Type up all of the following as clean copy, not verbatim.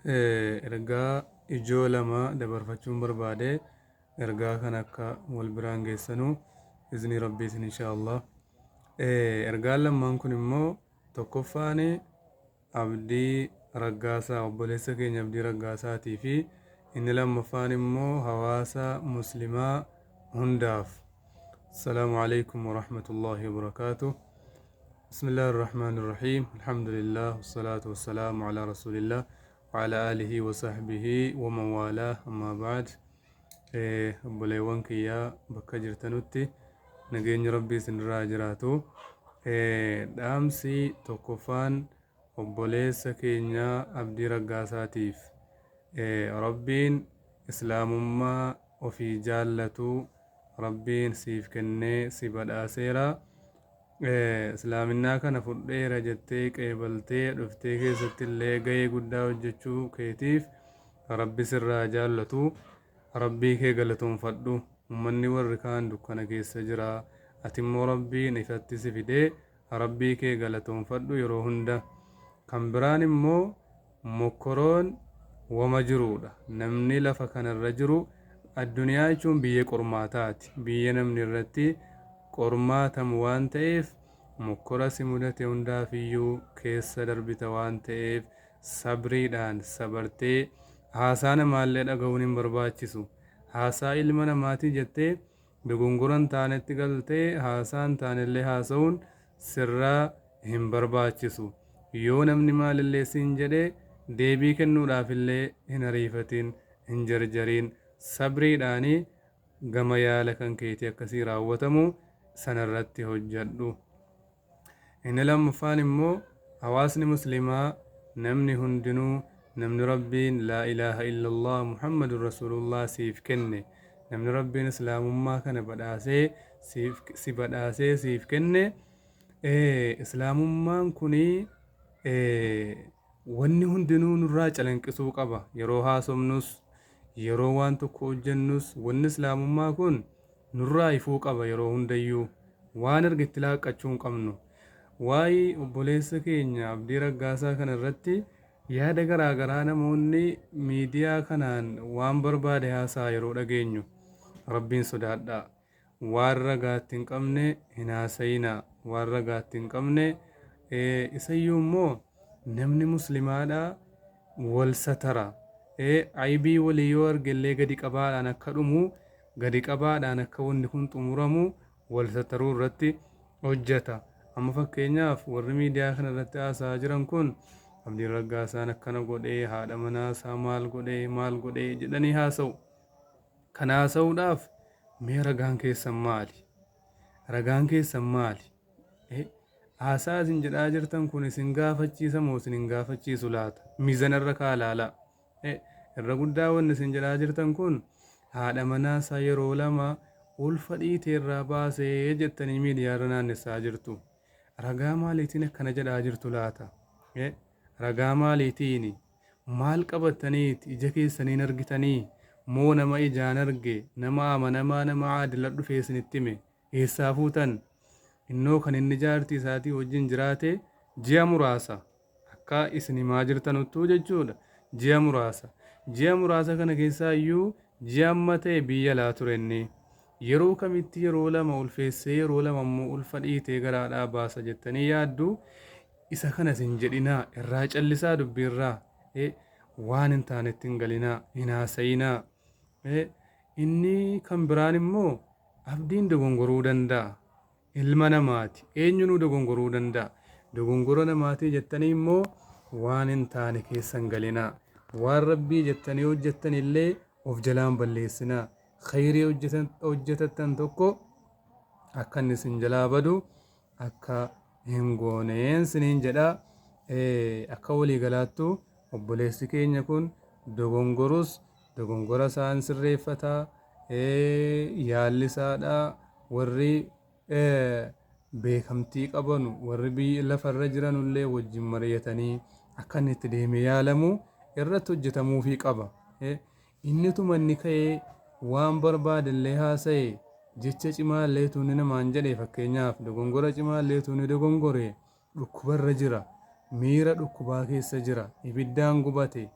ergaa ijoo lama dabarfachuun barbaade ergaa kan akka wal biraan geessanuu izni rabbiisin inshaallah. Ergaan lamaan kun immoo tokkoffaan Abdii Raggaasaa obboleessa keenya Abdii Raggaasaatii fi inni lammaffaan immoo hawaasa muslimaa hundaaf. Assalaamu alaykum warahmatullahi wabarakaatuh. بسم الله الرحمن الرحيم الحمد لله والصلاة والسلام على رسول الله وعلى آله وصحبه ومن والاه أما بعد. بليوان كيا بكجر تنوتي نجين ربي سنرا جراتو دامسي توكوفان وبوليس كينيا عبد رقاساتيف ربين إسلام ما وفي جالتو ربين سيف كني سيباد آسيرا islaaminaa kana fudheera jettee qeebaltee dhuftee keessatti illee gahee guddaa hojjechuu keetiif rabbi sirraa jaallatu rabbii kee galatoonfadhu. Ummanni warri kaan dukkana keessa jira, ati immoo rabbiin ifatti si fidee rabbii kee galatoonfadhu yeroo hunda. Kan biraan immoo mokkoroon wama jiruudha. Namni lafa kanarra jiru addunyaa jechuun biyya qormaataati. Biyya namni irratti qormaatamu waan ta'eef mokkora si mudate hundaaf iyyuu keessa darbita waan ta'eef sabriidhaan sabartee haasaa namaallee dhaga'uun hin barbaachisu. Haasaa ilma namaatii jettee dogongoran taanetti galtee haasaan taanellee haasa'uun sirraa hin barbaachisu. Yoo namni maalillee siin jedhee deebii kennuudhaafillee hin ariifatin, hin jarjariin, sabriidhaanii gama yaala kan keetii akkasii raawwatamu sanarratti hojjadhu. Inni lammaffaan immoo hawaasni muslimaa namni hundinuu namni rabbiin laa ilaaha illallah muhammadun rasulullah siif kenne, namni rabbiin islaamummaa kana badhaasee si badhaasee siif kenne, islaamummaan kunii wanni hundinuu nurraa calanqisuu qaba. Yeroo haasofnus yeroo waan tokko hojjennus wanni islaamummaa kun nurraa ifuu qaba. Yeroo hundayyuu waan argitti laaqqachuu hin qabnu. Waa'ee obboleessa keenya Abdii Raggaasaa kana irratti yaada garaagaraa namoonni miidiyaa kanaan waan barbaade haasaa yeroo dhageenyu rabbiin sodaadhaa. Waan ragaatti hin qabne hin haasayinaa. Waan ragaatti hin qabne isayyuu immoo namni muslimaadhaa wal satara. Aybii walii yoo argellee gadi qabaadhaan akka dhumu, gadi qabaadhaan akka wanni kun xumuramu wal sataruu irratti hojjeta. Amma fakkeenyaaf warri miidiyaa kana irratti haasaa jiran kun Abdiin Raggaasaan akkana godhee haadha manaasaa maal godhee jedhanii haasa'u. Kana haasa'uudhaaf mee ragaan keessan maali? Ragaan keessan maali? Haasaa isin jedhaa jirtan kun isin gaafachiisa moo isin hin gaafachiisu laata? Miizanarra kaalaalaa. Irra guddaa wanni isin jedhaa jirtan kun haadha manaasaa yeroo lama ulfa dhiiteerraa baasee jettanii miidiyaarra naannessaa jirtu. Ragaa maaliitiin akkana jedhaa jirtu laata? Ragaa maaliitiin? Maal qabattaniiti ija keessaniin argitanii? Moo nama ijaan arge, nama amanamaa, nama aadila dhufee isinitti hime? Eessaa fuutan? Innoo kan inni jaartii isaatii wajjin jiraate ji'a muraasa. Akka isin himaa jirtanuttuu jechuudha. Ji'a muraasa. Ji'a muraasa kana keessaa iyyuu ji'a amma ta'e biyya laa turenne. Yeroo kamitti yeroo lama ulfeessee yeroo lama immoo ulfa dhiitee garaadhaa baasa jettanii yaaddu. Isa kana isin jedhinaa, irraa callisaa dubbiirraa. Waan hin taanetti hin galinaa, hin haasayinaa. Inni kan biraan immoo abdiin dogongoruu danda'a. Ilma namaati. Eenyunuu dogongoruu danda'a. Dogongora namaatii jettanii immoo waan hin taane keessa hin galinaa. Waan rabbii jettanii hojjettan illee of jalaan balleessinaa. Khayrii hojjetattan tokko akka inni isin jalaa badu akka hin gooneen siniin jedhaa. Akka walii galaattu obboleessi keenya kun dogongorus dogongora isaan sirreeffataa. Yaallisaadhaa warri beekamtii qabanu warri lafarra jiranullee wajjin mari'atanii akka inni itti deemee yaalamu irratti hojjetamuufii qaba. Inni tumanni ka'ee waan barbaadellee haasa'e jecha cimaallee tuunni namaan jedhe fakkeenyaaf dogongora cimaallee tuunni dogongore dhukkubarra jira, miira dhukkubaa keessa jira, ibiddaan gubate,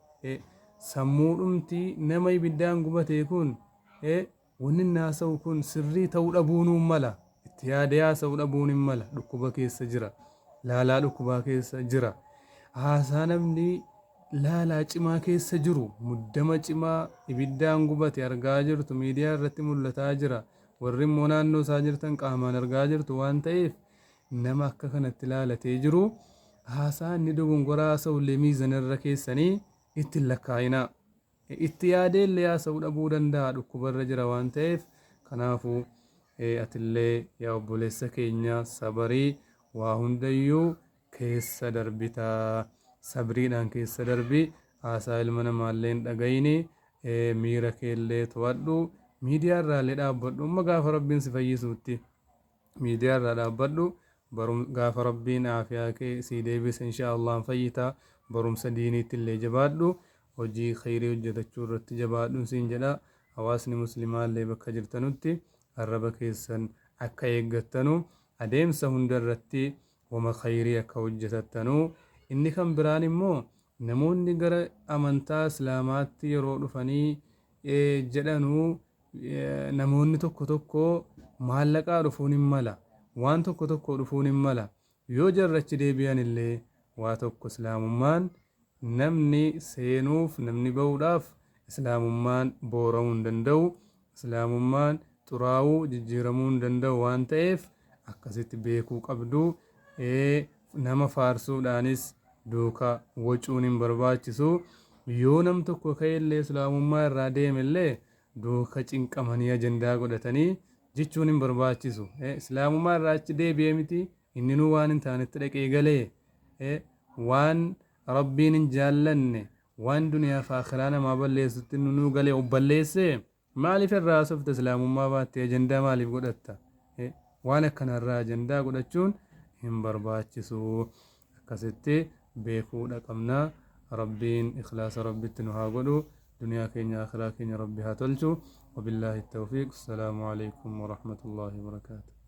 sammuudhumti nama ibiddaan gubatee kun wanni naasa'u kun sirrii ta'uu dhabuunuu mala itti yaadee haasa'uu dhabuun hin mala dhukkuba keessa jira laalaa dhukkubaa keessa jira haasaa namni laalaa cimaa keessa jiru muddama cimaa ibiddaan gubate argaa jirtu miidiyaa irratti mul'ataa jira warri immoo naannoo isaa jirtan qaamaan argaa jirtu waan ta'eef nama akka kanatti laalatee jiru haasaa inni dogongoraa haasa'ullee miizanirra keessanii itti lakkaa'inaa itti yaadeellee haasa'uu dhabuu danda'a dhukkubarra jira waan ta'eef kanaafuu atillee yaa obboleessa keenya sabarii waa hundayyuu keessa darbitaa sabriidhaan keessa darbii haasaa ilma namaallee hin dhagayini miira keellee to'adhu miidiyaa irraallee dhaabbadhu amma gaafa rabbiin si fayyisuutti miidiyaa irraa dhaabbadhu gaafa rabbiin aafiyaa kee sii deebisa inshaa Allahan fayyitaa barumsa diiniitti illee jabaadhu hojii khayrii hojjetachuu irratti jabaadhu siin jedha hawaasni muslimaallee bakka jirtanutti arraba keessan akka eeggattanu adeemsa hunda irratti wama khayrii akka hojjetattanu inni kan biraan immoo namoonni gara amantaa islaamaatti yeroo dhufanii jedhanuu namoonni tokko tokko maallaqaa dhufuun hin mala waan tokko tokko dhufuun hin mala yoo jarrachi deebi'an illee waa tokko islaamummaan namni seenuuf namni ba'uudhaaf islaamummaan booramuu hin danda'u islaamummaan xuraawuu jijjiiramuu hin danda'u waan ta'eef akkasitti beekuu qabdu nama faarsuudhaanis duuka wacuun hin barbaachisu yoo nam tokko ka'ellee islaamummaa irraa deemellee duuka cinqamanii ajandaa godhatanii jechuun hin barbaachisu islaamummaa irraa achi deebi'ee miti inninuu waan hin taanetti dhaqee galee waan rabbiin hin jaallanne waan duniyaa fi akhiraa namaa balleessutti nunuu galee obballeesse maaliif irraa softa islaamummaa baattee ajandaa maaliif godhatta waan akkanarraa ajandaa godhachuun hin barbaachisu akkasitti beekuudha qabna rabbiin ikhlaasa rabbitti nu haa godhu duniyaa keenya akhiraa keenya rabbi haa tolchu wabillahi tawfiq. Assalaamu alaykum wa rahmatullahi wa barakatuh.